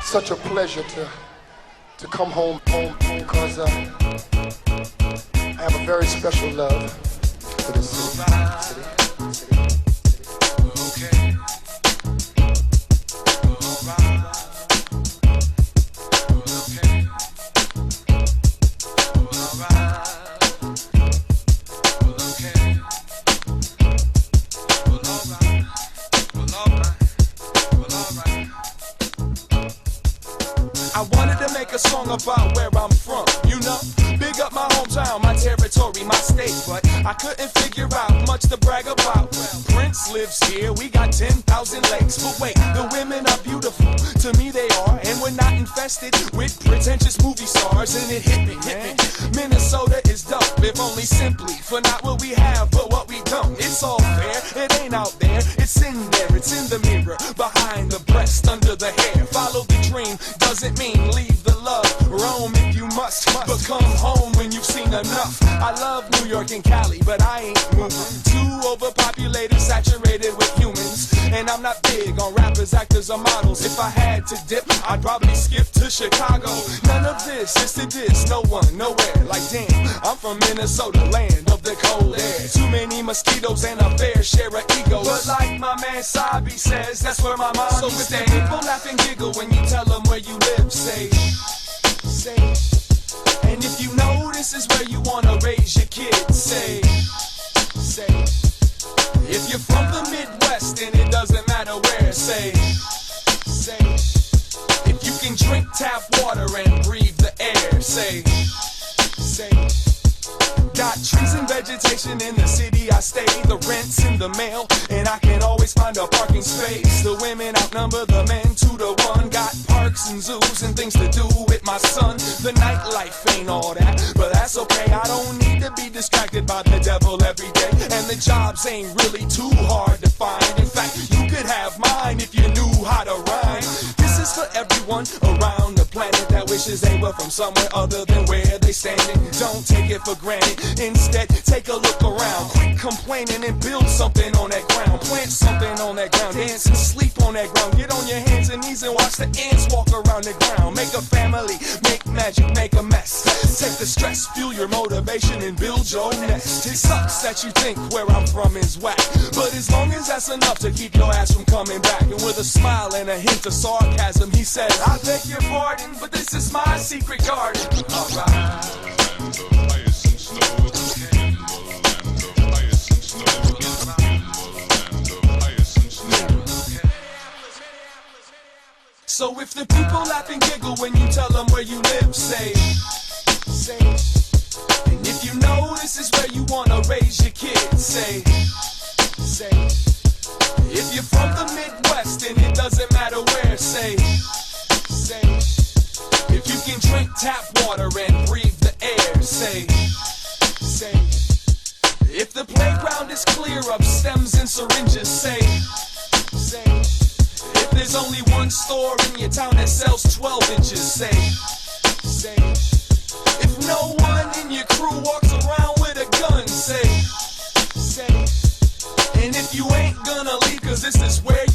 such a pleasure to come home because I have a very special love for this city. Okay. I wanted to make a song about where I'm from, you know. Big up my hometown, my territory, my state, but I couldn't figure out much to brag about. Well, Prince lives here, we got 10,000 lakes, but wait, the women are beautiful, to me they are, and we're not infested with pretentious movie stars, and it hit me, man. Minnesota is dope, if only simply for not what we have, but what we don't. It's all fair, it ain't out there, it's in there, it's in the mirror, behind the breast, under the hair. Follow the dream, doesn't mean leave the love. Roam if you must, but come home when you've seen enough. I love New York and Cali, but I ain't moving. Too overpopulated, saturated with humans. And I'm not big on rappers, actors, or models. If I had to dip, I'd probably skip to Chicago. None of this is to diss, no one, nowhere. Like damn, I'm from Minnesota, land of the cold air. Too many mosquitoes and a fair share of egos. But like my man Sabi says, that's where my mind so stands. So if the people laugh and giggle when you tell them where you live, say. And if you know this is where you wanna raise your kids, say. If you're from the Midwest and it doesn't matter where, say. If you can drink tap water and breathe the air, say. Got trees and vegetation in the city I stay. The rent's in the mail, and I can always find a parking space. The women outnumber the men 2-1. Got parks and zoos and things to do with my son. The nightlife ain't all that, but that's okay. I don't need to be distracted by the devil every day. And the jobs ain't really too hard to find. In fact, you could have mine if you knew how to rhyme. This is for everyone around the planet that wishes they were from somewhere other than where they standing. Don't take it for granted. Instead, take a look around. Quit complaining and build something on that ground. Plant something on that ground. Dance and sleep on that ground. Get on your hands and knees and watch the ants walk around the ground. Make a family, make magic, make a mess. Take the stress, fuel your motivation, and build your nest. It sucks that you think where I'm from is whack, but as long as that's enough to keep your ass from coming back. And with a smile and a hint of sarcasm, he says, I beg your pardon, but this is my secret garden. Alright. So if the people laugh and giggle when you tell them where you live, say. And if you know this is where you wanna raise your kids, say. If you're from the Midwest and it doesn't matter where, say. If you can drink tap water and breathe the air, say. If the playground is clear of stems and syringes, say. If there's only one store in your town that sells 12 inches, say. If no one in your crew walks around with a gun, say. And if you ain't gonna leave, cause this is where